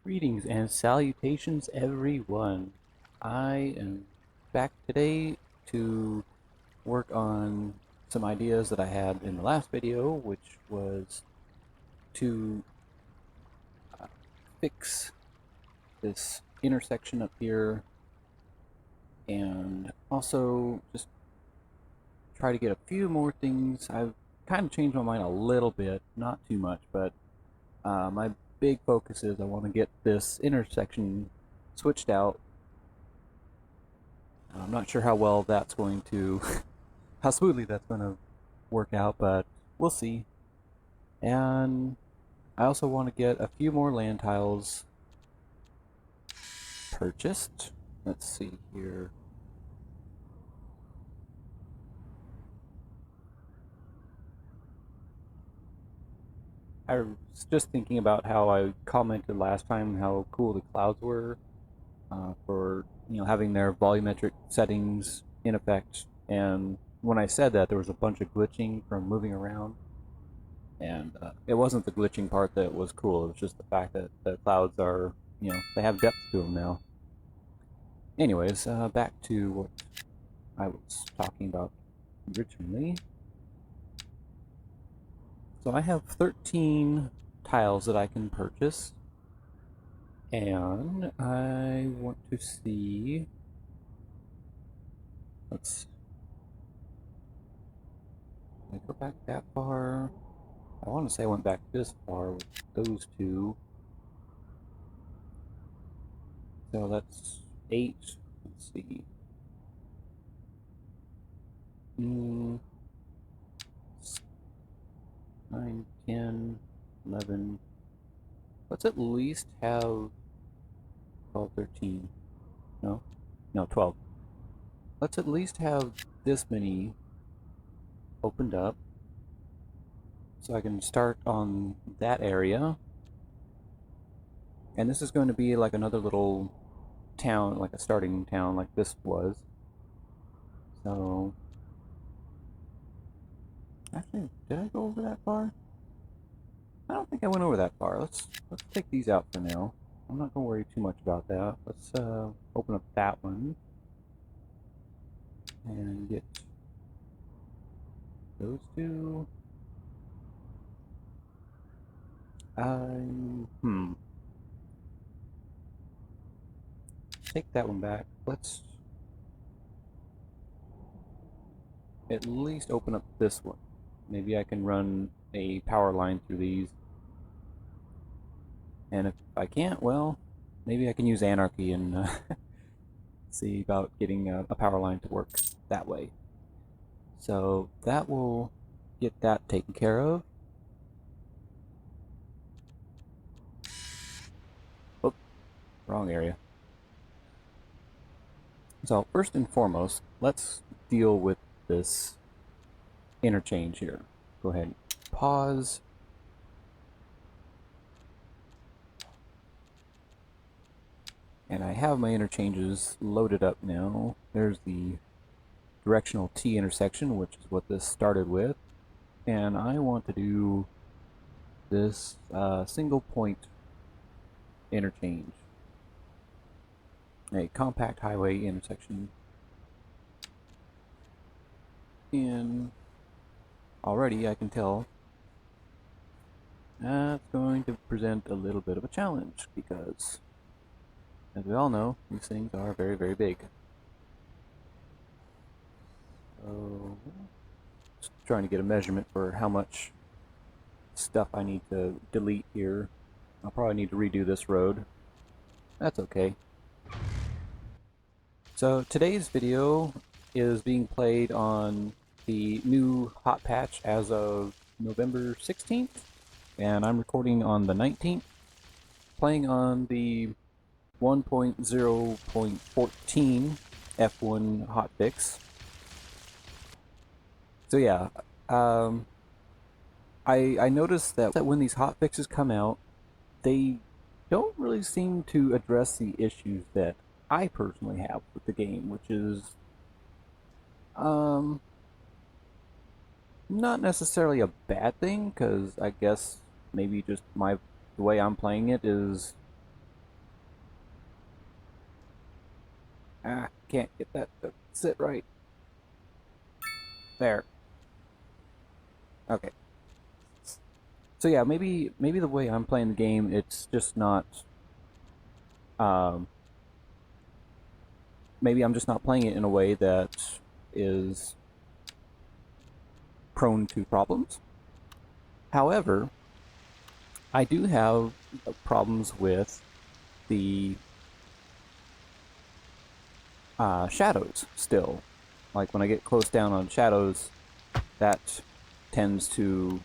Greetings and salutations, everyone. I am back today to work on some ideas that I had in the last video, which was to uh, fix this intersection up here and also just try to get a few more things. I've kind of changed my mind a little bit, not too much, but my big focus is I want to get this intersection switched out. I'm not sure how well that's going to, how smoothly that's going to work out, but we'll see. And I also want to get a few more land tiles purchased. Let's see here. I was just thinking about how I commented last time how cool the clouds were for having their volumetric settings in effect. And when I said that, there was a bunch of glitching from moving around. And it wasn't the glitching part that was cool. It was just the fact that the clouds are, they have depth to them now. Anyways, back to what I was talking about originally. So I have 13 tiles that I can purchase. And I want to see... Let's... Did I go back that far? I want to say I went back this far with those two. So that's 8. Let's see. 9, 10, 11. Let's at least have 12, 13. No? No, 12. Let's at least have this many opened up. So I can start on that area. And this is going to be like another little town, like a starting town like this was. So... Actually, did I go over that far? I don't think I went over that far. Let's take these out for now. I'm not gonna worry too much about that. Let's open up that one and get those two. Take that one back. Let's at least open up this one. Maybe I can run a power line through these. And if I can't, well, maybe I can use Anarchy and see about getting a power line to work that way. So that will get that taken care of. Oh, wrong area. So first and foremost, let's deal with this interchange here. Go ahead and pause. And I have my interchanges loaded up now. There's the directional T intersection, which is what this started with. And I want to do this single point interchange. A compact highway intersection. And already I can tell that's going to present a little bit of a challenge because, as we all know, these things are very, very big. So, just trying to get a measurement for how much stuff I need to delete here. I'll probably need to redo this road. That's okay. So today's video is being played on the new hot patch as of November 16th, and I'm recording on the 19th, playing on the 1.0.14 F1 hotfix. So yeah, I noticed that when these hotfixes come out, they don't really seem to address the issues that I personally have with the game, which is not necessarily a bad thing, because I guess maybe just the way I'm playing it is Ah, can't get that to sit right. There. Okay. So yeah, maybe the way I'm playing the game, it's just not. Um, maybe I'm just not playing it in a way that is prone to problems. However, I do have problems with the shadows still. Like when I get close down on shadows, that tends to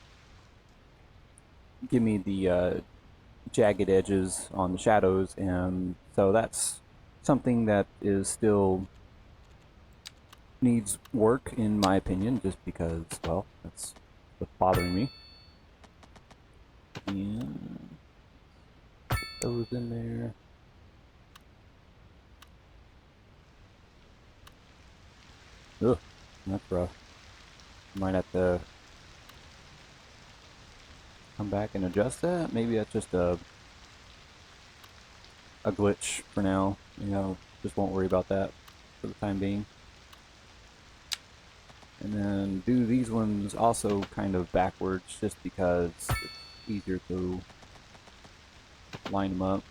give me the jagged edges on the shadows, and so that's something that is still needs work in my opinion, just because, well, that's what's bothering me. And put those in there. Ugh, that's rough. Might have to come back and adjust that. Maybe that's just a glitch for now. Just won't worry about that for the time being. And then do these ones also kind of backwards, just because it's easier to line them up.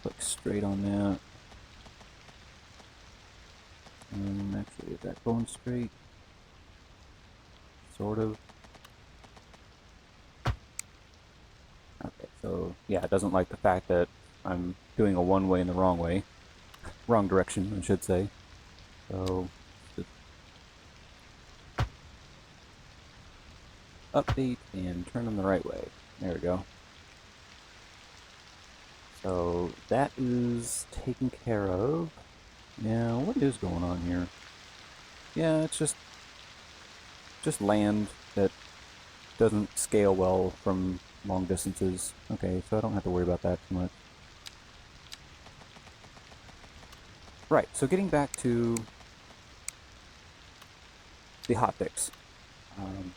Click straight on that. Actually, is that going straight? Sort of. Okay, so yeah, it doesn't like the fact that I'm doing a one way in the wrong way. Wrong direction, I should say. So, just update and turn them the right way. There we go. So, that is taken care of. Now, what is going on here? Yeah, it's just land that doesn't scale well from long distances. Okay, so I don't have to worry about that too much. Right, so getting back to the hotfix. Um,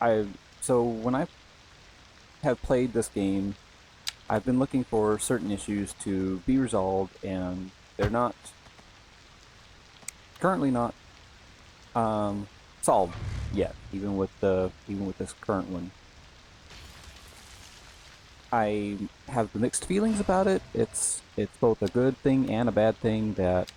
I so when I have played this game, I've been looking for certain issues to be resolved, and they're not currently not solved yet. Even with this current one, I have mixed feelings about it. It's both a good thing and a bad thing that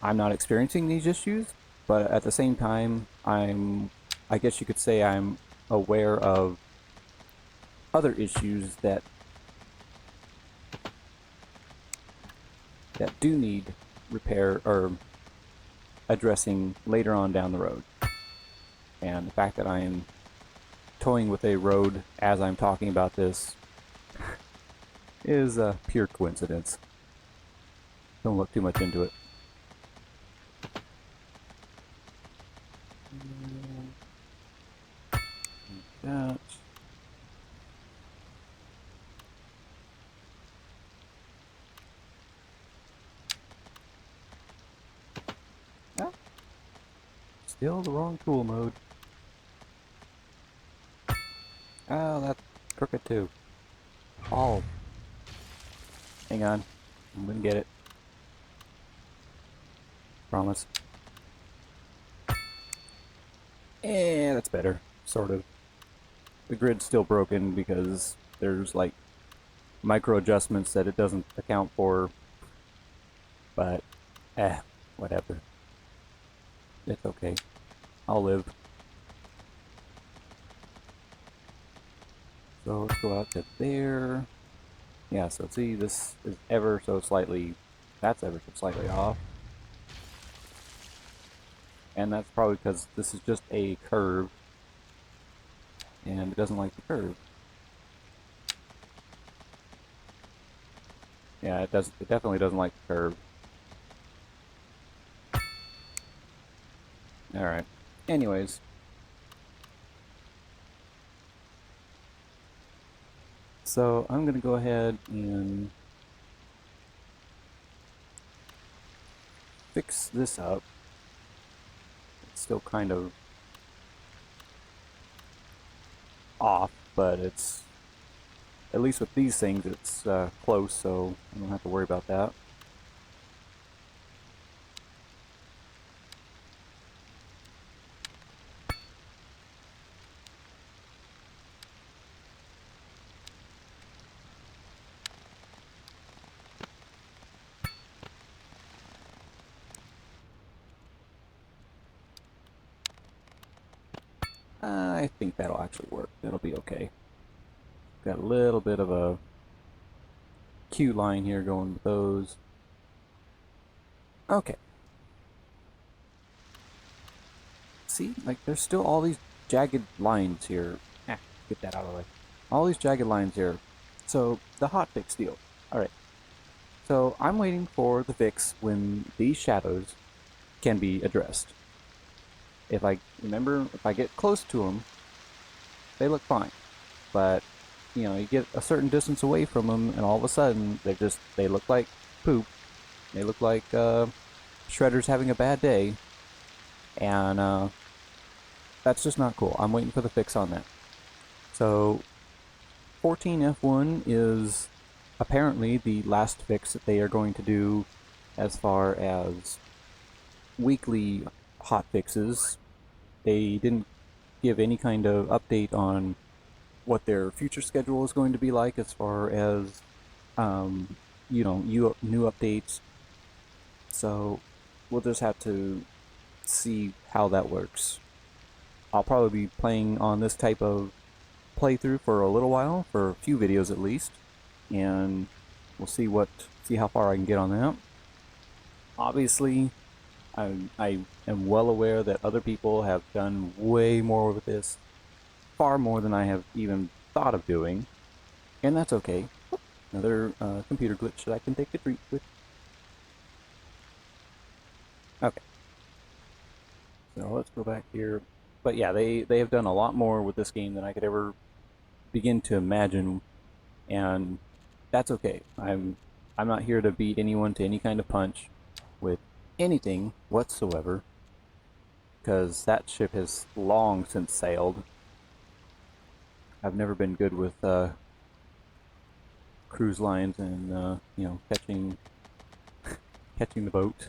I'm not experiencing these issues, but at the same time, I guess you could say I'm aware of other issues that do need repair or addressing later on down the road. And the fact that I am toying with a road as I'm talking about this is a pure coincidence. Don't look too much into it. That. Ah, still the wrong tool mode. Oh, that's crooked too. Oh, hang on. I'm gonna get it. Promise. That's better. Sort of. The grid's still broken because there's like micro adjustments that it doesn't account for, but whatever. It's okay. I'll live. So let's go out to there. Yeah, so see, this is ever so slightly, that's ever so slightly off. And that's probably because this is just a curve, and it doesn't like the curve. Yeah, it does. It definitely doesn't like the curve. All right. Anyways, so I'm gonna go ahead and fix this up. It's still kind of off, but it's at least with these things, it's close, so I don't have to worry about that. I think that'll actually work. That'll be okay. Got a little bit of a queue line here going with those. Okay. See, like there's still all these jagged lines here. Get that out of the way. All these jagged lines here. So the hotfix deal. All right. So I'm waiting for the fix when these shadows can be addressed. If I remember, if I get close to them, they look fine. But you know, you get a certain distance away from them, and all of a sudden they look like poop. They look like Shredder's having a bad day, and that's just not cool. I'm waiting for the fix on that. So 14F1 is apparently the last fix that they are going to do as far as weekly hot fixes. They didn't give any kind of update on what their future schedule is going to be like as far as new updates. So we'll just have to see how that works. I'll probably be playing on this type of playthrough for a little while, for a few videos at least, and we'll see how far I can get on that. Obviously, I am well aware that other people have done way more with this, far more than I have even thought of doing, and that's okay. Another computer glitch that I can take a treat with. Okay, so let's go back here. But yeah, they have done a lot more with this game than I could ever begin to imagine, and that's okay. I'm not here to beat anyone to any kind of punch with anything whatsoever, because that ship has long since sailed. I've never been good with cruise lines and catching the boat,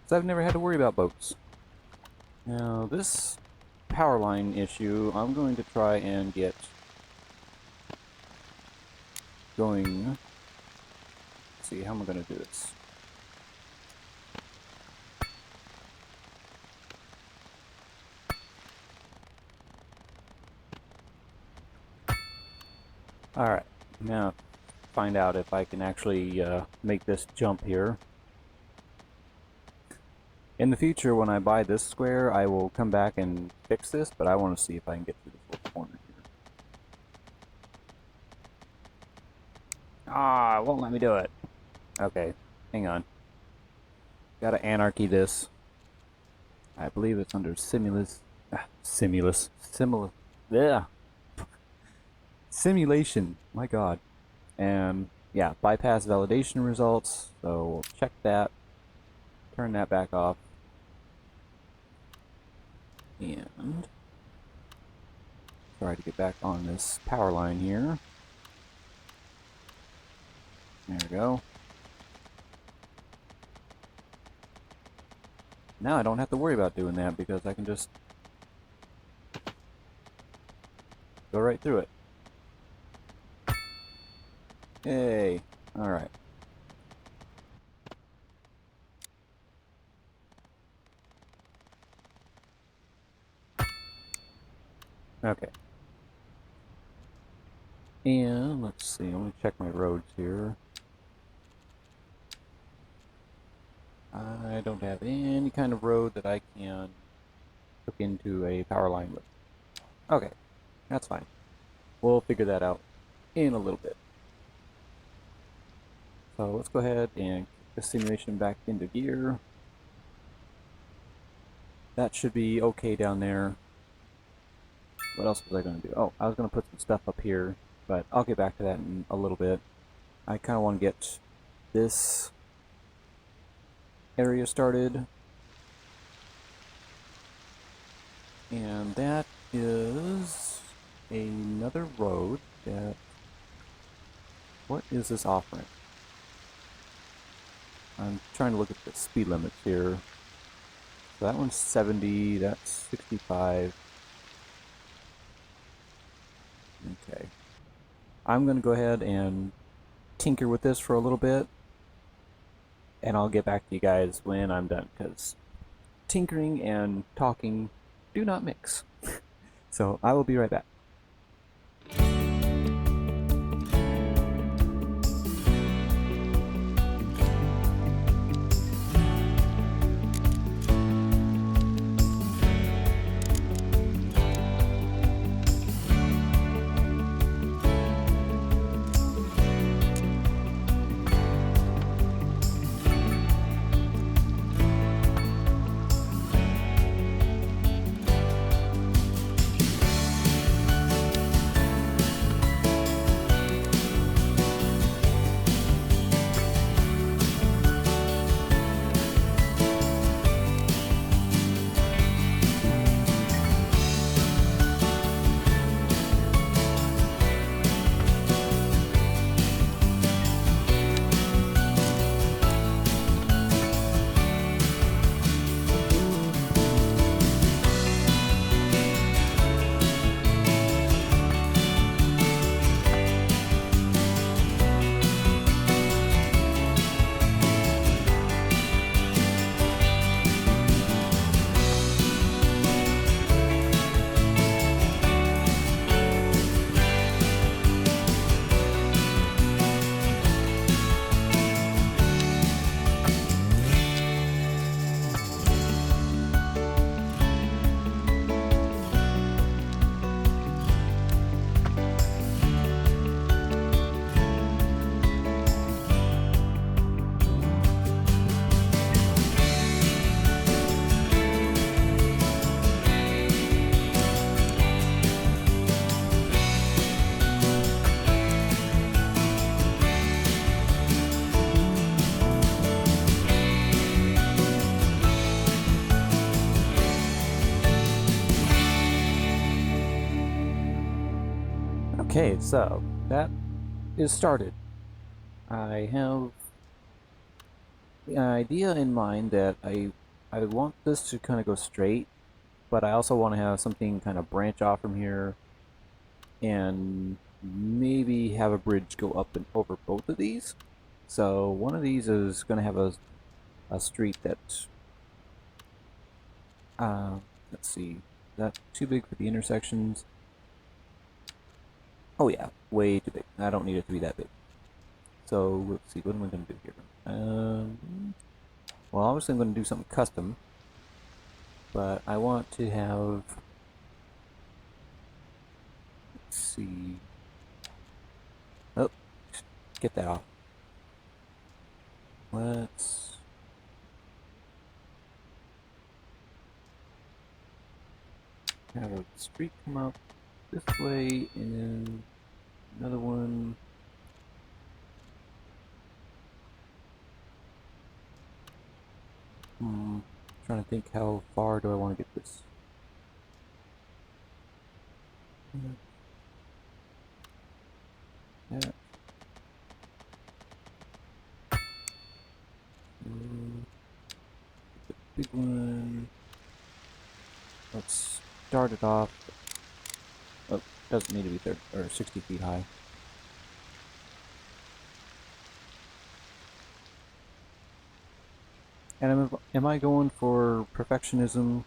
so I've never had to worry about boats. Now this power line issue, I'm going to try and get going. Let's see, how am I going to do this? Alright, now find out if I can actually make this jump here. In the future, when I buy this square, I will come back and fix this, but I want to see if I can get through this little corner here. Ah, it won't let me do it. Okay, hang on. Gotta anarchy this. I believe it's under yeah, simulation. My God. And yeah, bypass validation results. So we'll check that. Turn that back off. And try to get back on this power line here. There we go. Now I don't have to worry about doing that because I can just go right through it. Yay. Alright. Okay. And let's see, let me check my roads here. I don't have any kind of road that I can hook into a power line with. Okay, that's fine. We'll figure that out in a little bit. So let's go ahead and kick the simulation back into gear. That should be okay down there. What else was I going to do? Oh, I was going to put some stuff up here, but I'll get back to that in a little bit. I kind of want to get this area started. And that is another road that what is this offering? I'm trying to look at the speed limits here. So that one's 70, that's 65. Okay. I'm going to go ahead and tinker with this for a little bit, and I'll get back to you guys when I'm done, because tinkering and talking do not mix. So I will be right back. Okay, so that is started. I have the idea in mind that I want this to kind of go straight, but I also want to have something kind of branch off from here and maybe have a bridge go up and over both of these. So one of these is going to have a street that, let's see, is that too big for the intersections? Oh yeah, way too big. I don't need it to be that big. So let's see, what am I going to do here? Well, obviously I'm going to do something custom, but I want to have, let's see, oh, get that off. Let's have a street come up this way and another one. Trying to think, how far do I want to get this? That. The big one. Let's start it off. Oh, doesn't need to be 30 or 60 feet high. And am I going for perfectionism?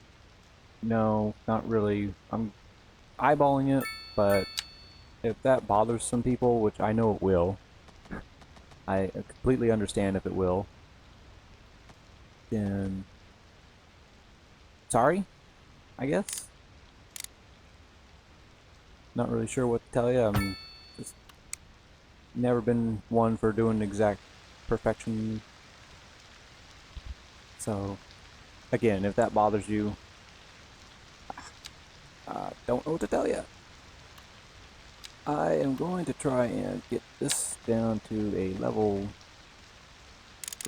No, not really. I'm eyeballing it, but if that bothers some people, which I know it will, I completely understand if it will, then sorry, I guess. Not really sure what to tell you. I'm just never been one for doing exact perfection. So, again, if that bothers you, don't know what to tell you. I am going to try and get this down to a level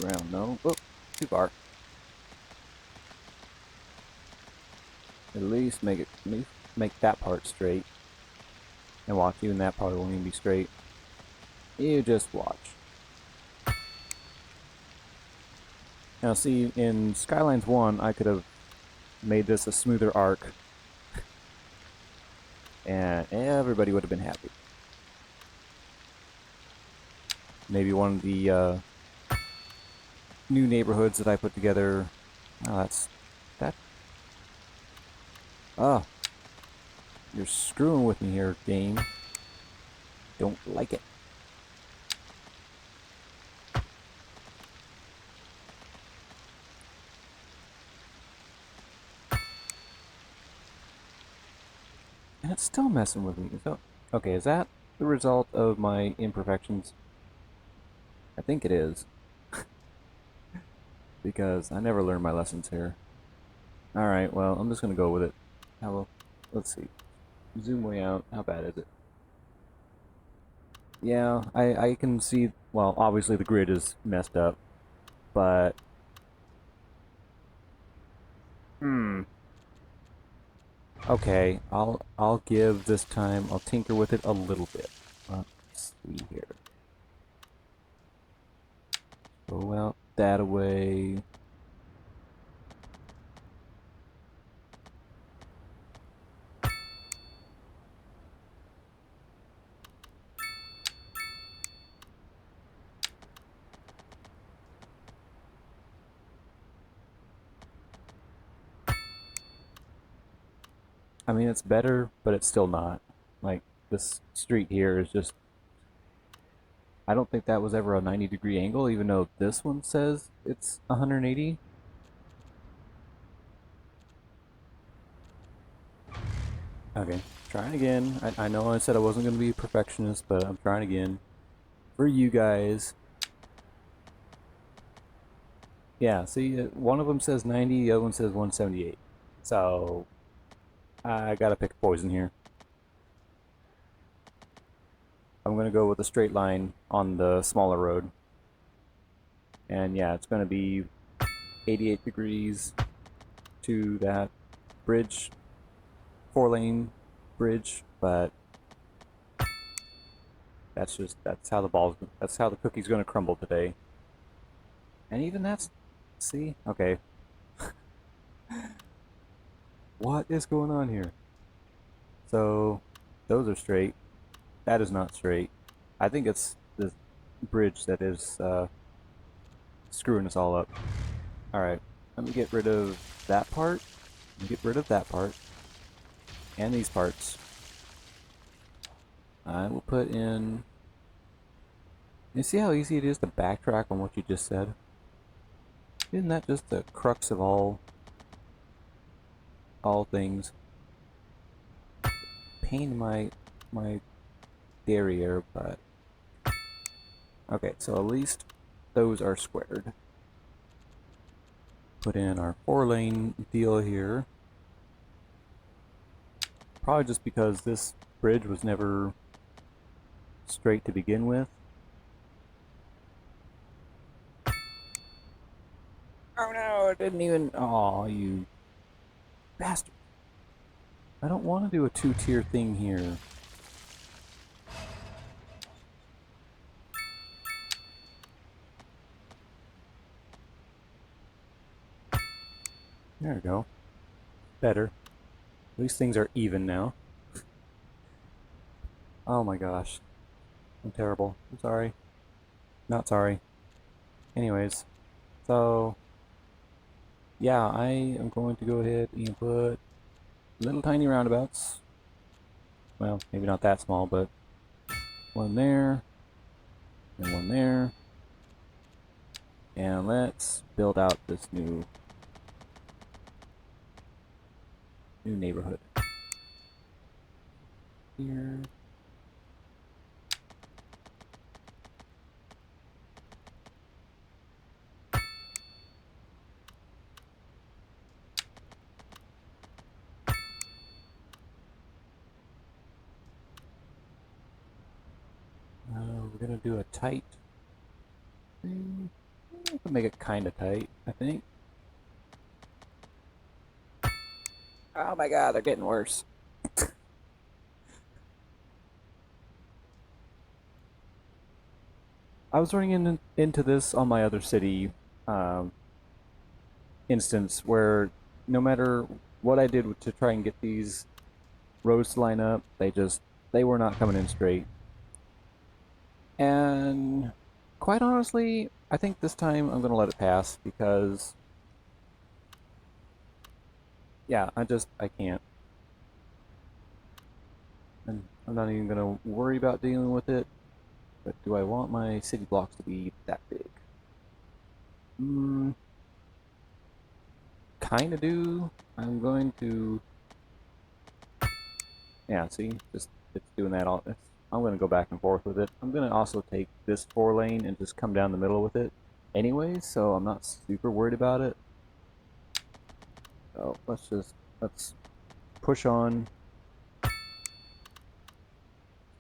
ground. No, oh, too far. At least make that part straight. And watch, even that part won't even be straight. You just watch. Now see, in Skylines 1, I could have made this a smoother arc, and everybody would have been happy. Maybe one of the new neighborhoods that I put together. Oh, that. Oh, you're screwing with me here, game. Don't like it. And it's still messing with me. So, okay, is that the result of my imperfections? I think it is. Because I never learned my lessons here. Alright, well, I'm just gonna go with it. Let's see. Zoom way out. How bad is it? Yeah, I can see, well, obviously the grid is messed up, but hmm. Okay, I'll give this time. I'll tinker with it a little bit. Let's see here. Throw out that away. I mean, it's better, but it's still not. Like, this street here is just... I don't think that was ever a 90-degree angle, even though this one says it's 180. Okay, trying again. I know I said I wasn't going to be a perfectionist, but I'm trying again. For you guys. Yeah, see, one of them says 90, the other one says 178. So, I gotta pick a poison here. I'm gonna go with a straight line on the smaller road. And yeah, it's gonna be 88 degrees to that bridge, 4-lane bridge, but that's how that's how the cookie's gonna crumble today. And even that's, see, okay. What is going on here? So, those are straight. That is not straight. I think it's the bridge that is screwing us all up. Alright, let me get rid of that part. Get rid of that part. And these parts. I will put in... You see how easy it is to backtrack on what you just said? Isn't that just the crux of all things? Pain in my derriere, but... Okay, so at least those are squared. Put in our 4-lane deal here. Probably just because this bridge was never straight to begin with. Oh no, it didn't even... Aw, you bastard. I don't want to do a 2-tier thing here. There we go. Better. At least things are even now. Oh my gosh. I'm terrible. I'm sorry. Not sorry. Anyways, so yeah, I am going to go ahead and put little tiny roundabouts. Well, maybe not that small, but one there, and one there. And let's build out this new neighborhood. Here. We're gonna do a tight thing. We can make it kind of tight, I think. Oh my god, they're getting worse. I was running into this on my other city um, instance where no matter what I did to try and get these rows to line up, they were not coming in straight. And quite honestly, I think this time I'm gonna let it pass because yeah, I can't. And I'm not even gonna worry about dealing with it. But do I want my city blocks to be that big? Mm, kind of do. I'm going to, yeah, see, just it's doing that all. I'm going to go back and forth with it. I'm going to also take this 4 lane and just come down the middle with it anyways, so I'm not super worried about it. So let's push on.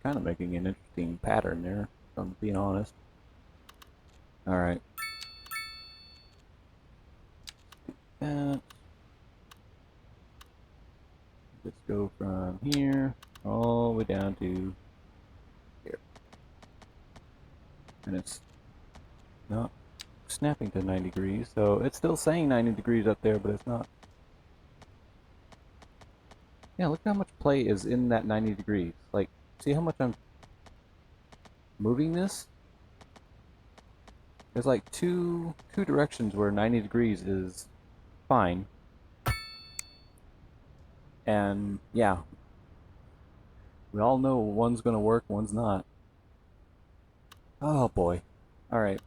Kind of making an interesting pattern there, if I'm being honest. All right. That. Let's go from here all the way down to here. And it's not snapping to 90 degrees, so it's still saying 90 degrees up there, but it's not. Yeah, look how much play is in that 90 degrees. Like, see how much I'm moving this? There's like two directions where 90 degrees is fine. And yeah, we all know one's gonna work, one's not. Oh boy. Alright,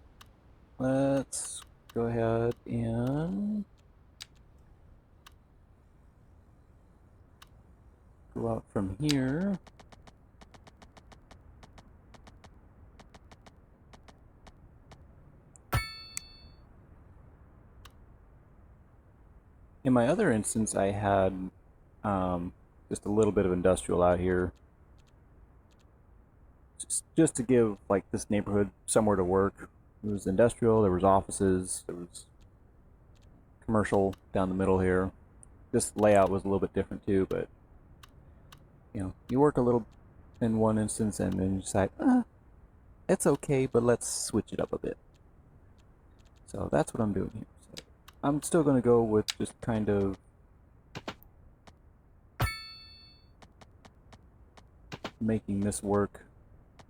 let's go ahead and go out from here. In my other instance, I had just a little bit of industrial out here, just to give like this neighborhood somewhere to work. There was industrial, there was offices, there was commercial down the middle here. This layout was a little bit different too, but you work a little in one instance and then you decide, it's okay, but let's switch it up a bit. So that's what I'm doing here. So I'm still going to go with just kind of making this work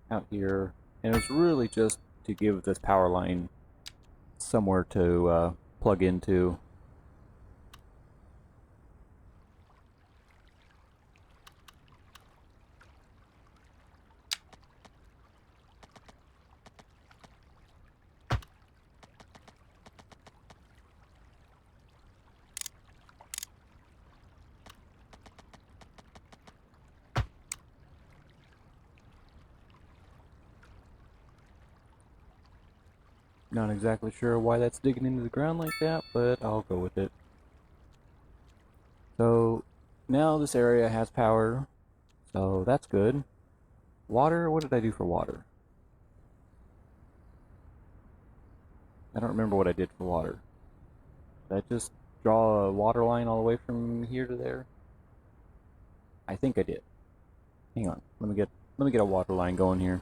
out here, and it's really just to give this power line somewhere to plug into. Not exactly sure why that's digging into the ground like that, but I'll go with it. So now this area has power, so that's good. Water, what did I do for water? I don't remember what I did for water. Did I just draw a water line all the way from here to there? I think I did. Hang on, let me get a water line going here.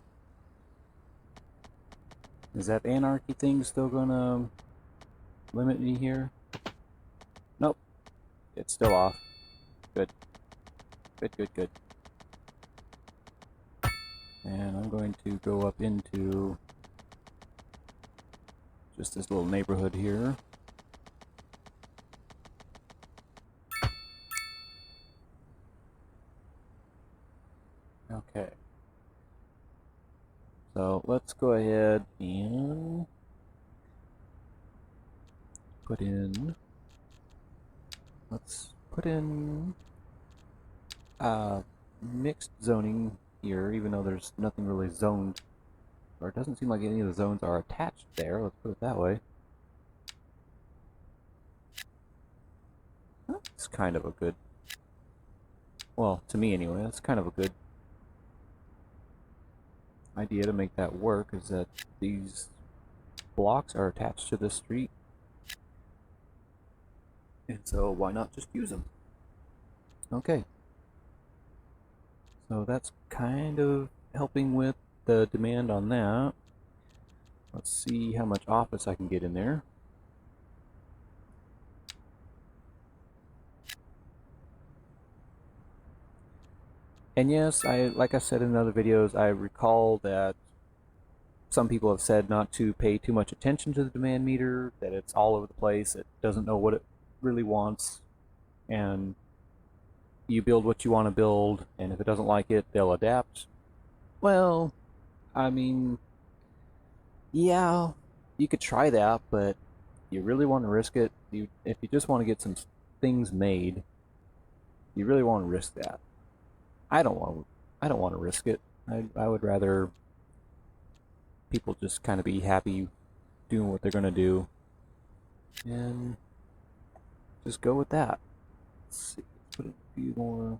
Is that anarchy thing still gonna limit me here? Nope, it's still off. Good, good, good, good. And I'm going to go up into just this little neighborhood here. Okay. So let's go ahead and put in, let's put in mixed zoning here, even though there's nothing really zoned, or it doesn't seem like any of the zones are attached there, let's put it that way. It's kind of a good, well, to me anyway, that's kind of a good idea to make that work, is that these blocks are attached to this street, and so why not just use them? Okay. So that's kind of helping with the demand on that. Let's see how much office I can get in there. And yes, like I said in other videos, I recall that some people have said not to pay too much attention to the demand meter, that it's all over the place, it doesn't know what it really wants, and you build what you want to build, and if it doesn't like it, they'll adapt. Well, I mean, yeah, you could try that, but you really want to risk it? If you just want to get some things made, you really want to risk that. I don't want to. I don't want to risk it. I would rather people just kind of be happy doing what they're gonna do, and just go with that. Let's see. Let's put a few more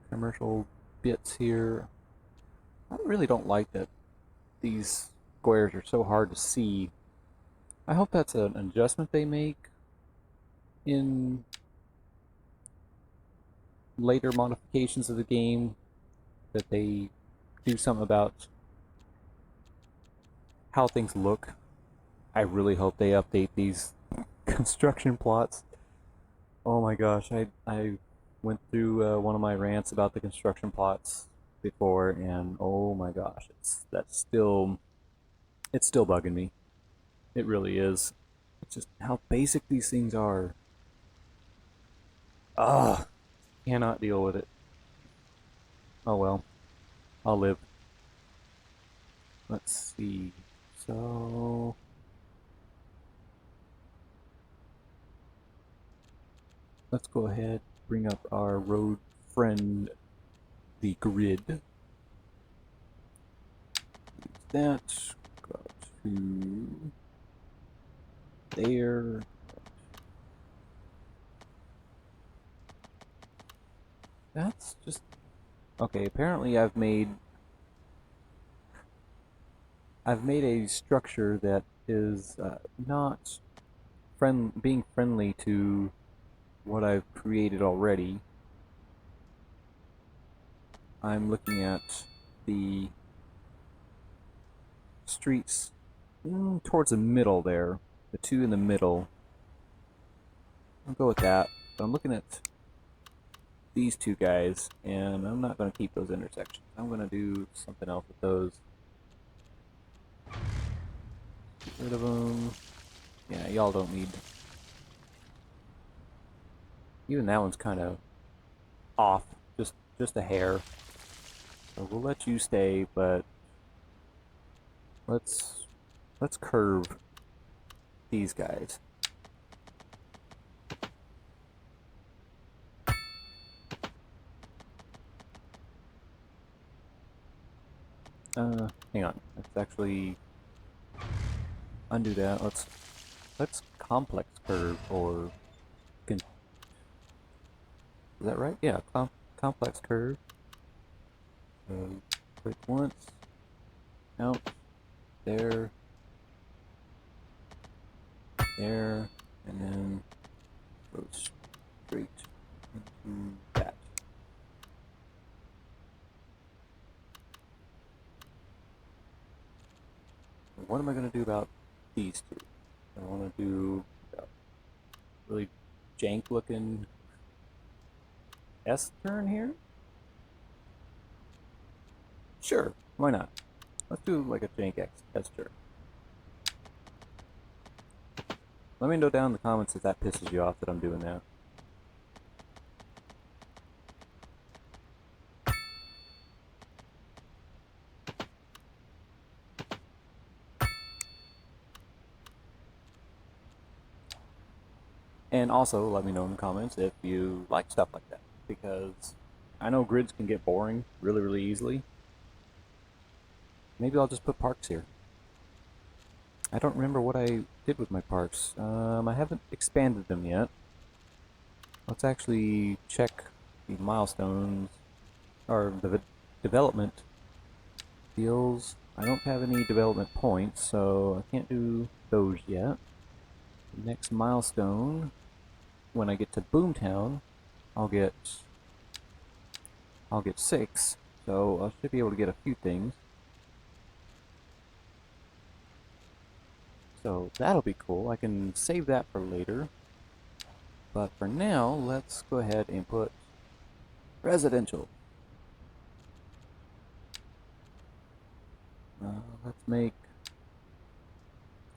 commercial bits here. I really don't like that these squares are so hard to see. I hope that's an adjustment they make in later modifications of the game, that they do something about how things look. I really hope they update these construction plots. Oh my gosh, I went through one of my rants about the construction plots before, and oh my gosh, it's still bugging me. It really is. It's just how basic these things are. Ugh, cannot deal with it. Oh well, I'll live. Let's see. So let's go ahead, bring up our road friend, the grid. That go to there. That's just okay. Apparently, I've made a structure that is not being friendly to what I've created already. I'm looking at the streets towards the middle there, the two in the middle. I'll go with that. But I'm looking at these two guys, and I'm not going to keep those intersections. I'm going to do something else with those. Get rid of them. Yeah, y'all don't need. Even that one's kind of off, just a hair. So we'll let you stay, but let's curve these guys. Hang on. Let's actually undo that. Let's complex curve, or is that right? Yeah, complex curve. So click once, out, there, there, and then go straight into that. So what am I going to do about these two? I want to do a really jank looking S turn here. Sure, why not? Let's do like a jank S turn. Let me know down in the comments if that pisses you off that I'm doing that. And also let me know in the comments if you like stuff like that, because I know grids can get boring really easily. Maybe I'll just put parks here. I don't remember what I did with my parks. I haven't expanded them yet. Let's actually check the milestones, or the development deals. I don't have any development points, so I can't do those yet. The next milestone, when I get to Boomtown, I'll get 6, so I should be able to get a few things. So that'll be cool. I can save that for later. But for now, let's go ahead and put residential. Let's make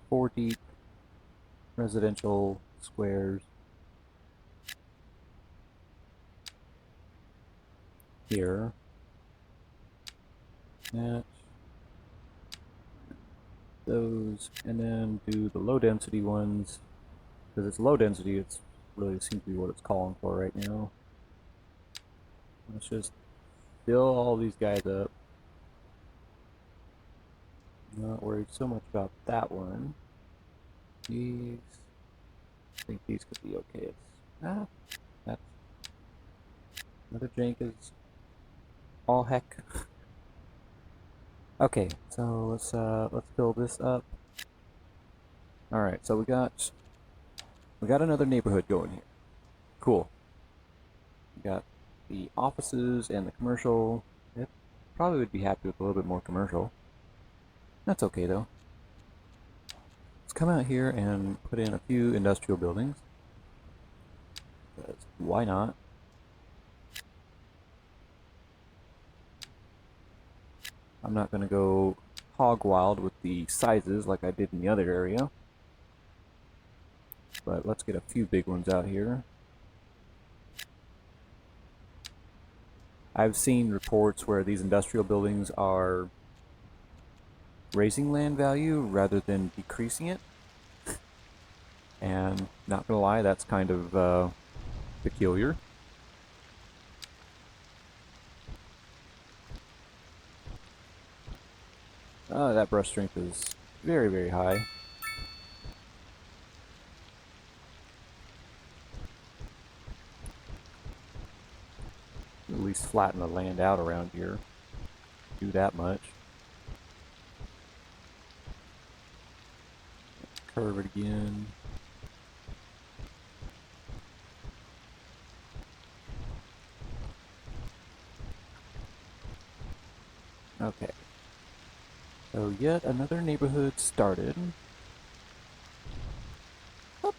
4 deep residential squares here. Match those, and then do the low density ones. Because it's low density, it's really seems to be what it's calling for right now. Let's just fill all these guys up. Not worried so much about that one. These, I think these could be okay. That's another jank is all heck. Okay, so let's fill this up. All right, so we got another neighborhood going here. Cool. We got the offices and the commercial. It probably would be happy with a little bit more commercial. That's okay though. Let's come out here and put in a few industrial buildings. Why not? I'm not going to go hog wild with the sizes like I did in the other area. But let's get a few big ones out here. I've seen reports where these industrial buildings are raising land value rather than decreasing it. And not gonna lie, that's kind of peculiar. That brush strength is very, very high. At least flatten the land out around here. Do that much. Curve it again. Okay. So yet another neighborhood started. Oh,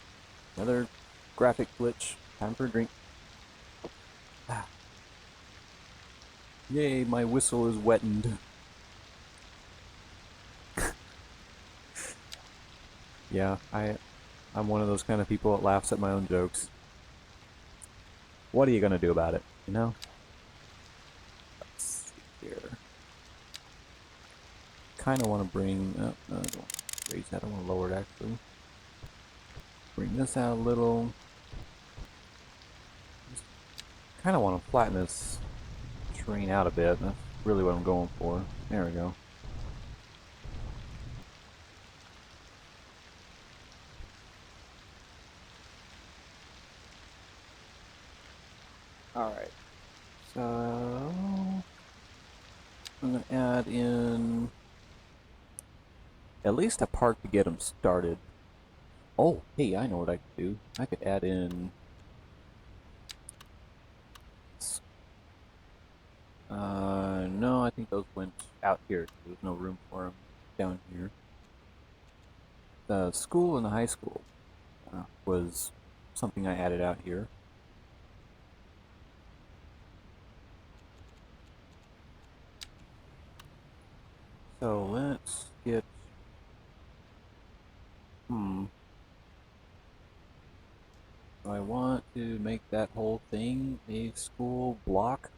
another graphic glitch. Time for a drink. Ah. Yay, my whistle is wettened. Yeah, I'm one of those kind of people that laughs at my own jokes. What are you gonna do about it, you know? Let's see here. Kind of want to bring... Oh, no, I don't raise that. I want to lower it, actually. Bring this out a little. Just kind of want to flatten this terrain out a bit. That's really what I'm going for. There we go. Alright. So... I'm going to add in... at least a park to get them started. Oh, hey, I know what I could do. I could add in... no, I think those went out here. There's no room for them down here. The school and the high school was something I added out here. So let's get... Do I want to make that whole thing a school block?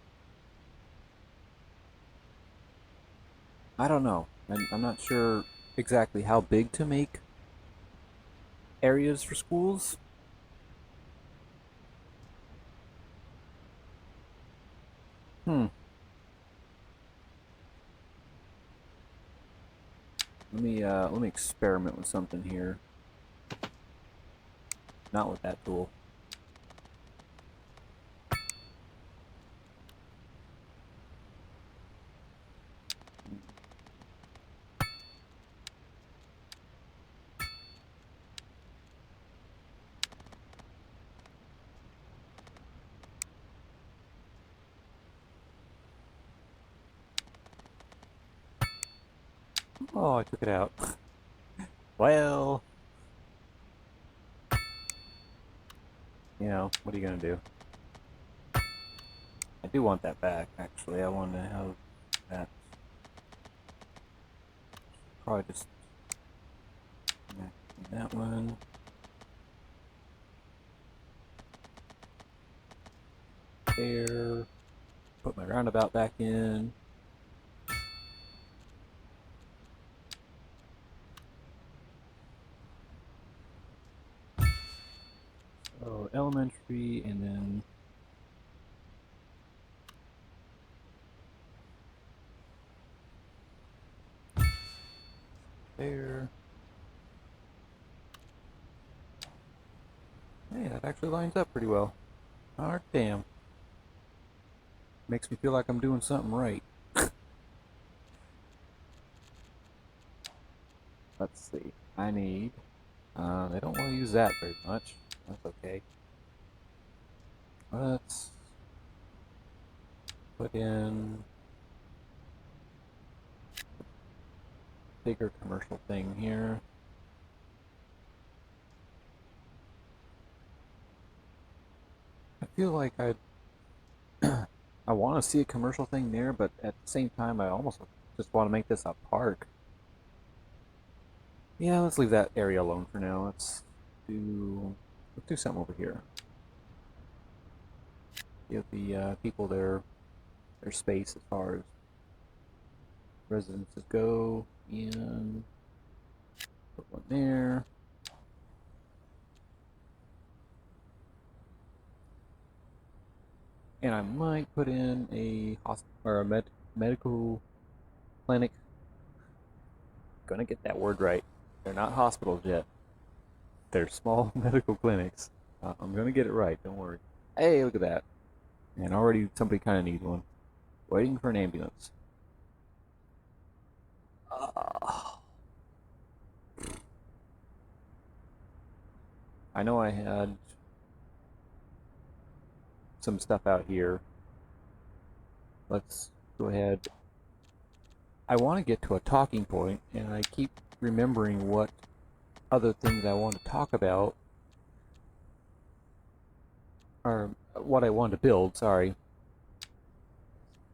I don't know. I'm not sure exactly how big to make areas for schools. Let me experiment with something here. Not with that tool. Oh, I took it out. Well, you know, what are you gonna do? I do want that back, actually. I want to have that. Probably just that one. There. Put my roundabout back in. So elementary, and then there. Hey, that actually lines up pretty well. Oh, damn. Makes me feel like I'm doing something right. Let's see. I need... they don't want to use that very much. That's okay. Let's put in bigger commercial thing here. I feel like I want to see a commercial thing there, but at the same time, I almost just want to make this a park. Yeah, let's leave that area alone for now. Let's do something over here. Give the people their space as far as residences go, and put one there. And I might put in a medical clinic. Gonna get that word right. They're not hospitals yet. They're small medical clinics. I'm gonna get it right. Don't worry. Hey, look at that. And already somebody kind of needs one. Waiting for an ambulance. I know I had some stuff out here. Let's go ahead. I want to get to a talking point, and I keep remembering what other things I want to talk about, or what I want to build, sorry.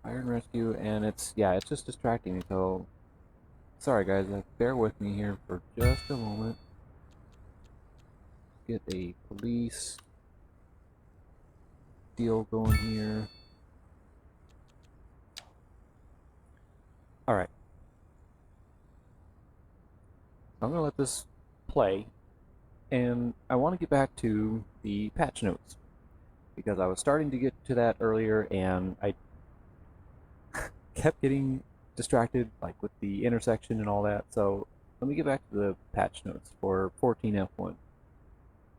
Fire and rescue, and it's just distracting me, so sorry guys, bear with me here for just a moment. Get a police deal going here. Alright. I'm going to let this play, and I want to get back to the patch notes, because I was starting to get to that earlier, and I kept getting distracted, like with the intersection and all that, so let me get back to the patch notes for 14F1.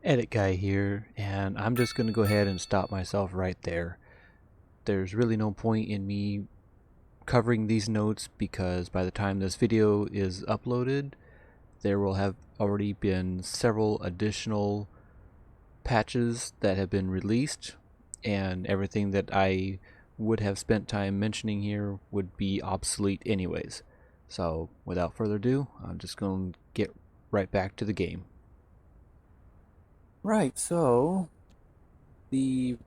Edit guy here, and I'm just going to go ahead and stop myself right there. There's really no point in me covering these notes because by the time this video is uploaded, there will have already been several additional patches that have been released, and everything that I would have spent time mentioning here would be obsolete anyways. So without further ado, I'm just going to get right back to the game. Right, so the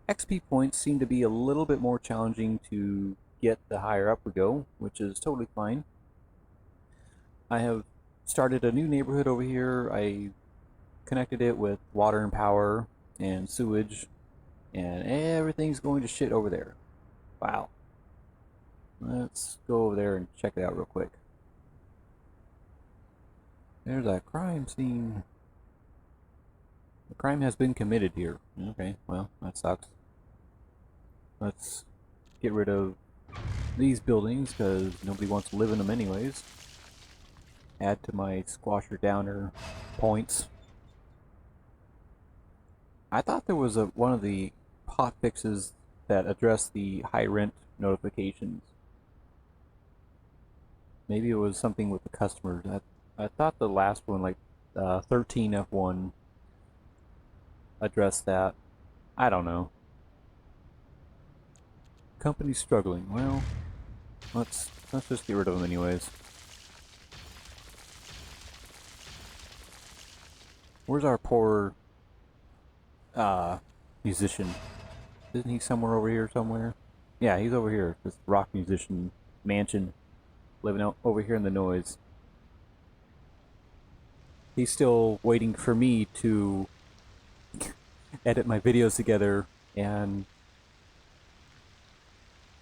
XP points seem to be a little bit more challenging to get the higher up we go, which is totally fine. I have started a new neighborhood over here. I connected it with water and power and sewage, and everything's going to shit over there. Wow. Let's go over there and check it out real quick. There's a crime scene. The crime has been committed here. Okay, well, that sucks. Let's get rid of these buildings because nobody wants to live in them anyways. Add to my squasher downer points. I thought there was one of the hot fixes that addressed the high rent notifications. Maybe it was something with the customers. I thought the last one, like 13F1, addressed that. I don't know. Company's struggling. Well, let's just get rid of them anyways. Where's our poor uh, musician? Isn't he somewhere over here somewhere? Yeah, he's over here. This rock musician mansion, living out over here in the noise. He's still waiting for me to edit my videos together and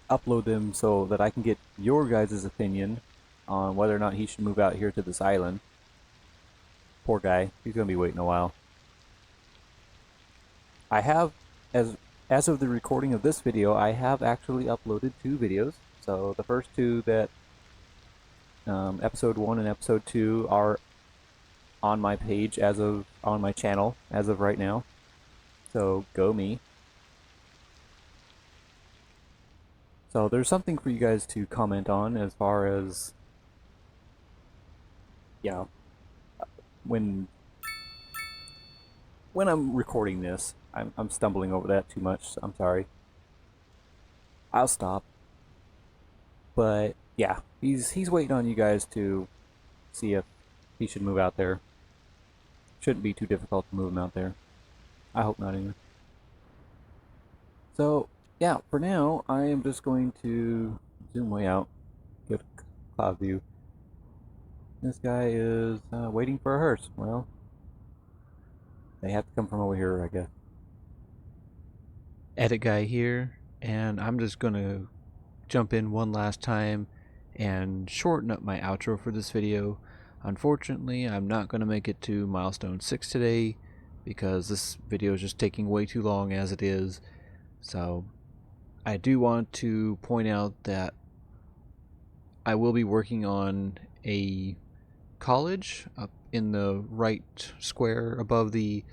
upload them so that I can get your guys' opinion on whether or not he should move out here to this island. Poor guy. He's gonna be waiting a while. I have, as of the recording of this video, I have actually uploaded 2 videos. So the first 2 that episode 1 and episode 2 are on my page on my channel as of right now. So go me. So there's something for you guys to comment on as far as, you know, when I'm recording this. I'm stumbling over that too much. So I'm sorry. I'll stop. But yeah, he's waiting on you guys to see if he should move out there. Shouldn't be too difficult to move him out there. I hope not anyway. So yeah, for now I am just going to zoom way out, get a cloud view. This guy is waiting for a hearse. Well, they have to come from over here, I guess. Edit guy here, and I'm just gonna jump in one last time and shorten up my outro for this video. Unfortunately, I'm not going to make it to milestone 6 today because this video is just taking way too long as it is. So I do want to point out that I will be working on a college up in the right square above the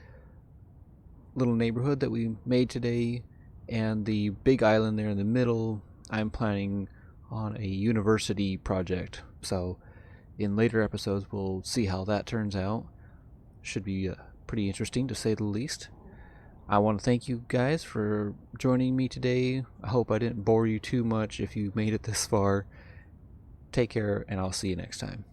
little neighborhood that we made today, and the big island there in the middle I'm planning on a university project. So in later episodes we'll see how that turns out. Should be pretty interesting to say the least. I want to thank you guys for joining me today. I hope I didn't bore you too much if you made it this far. Take care, and I'll see you next time.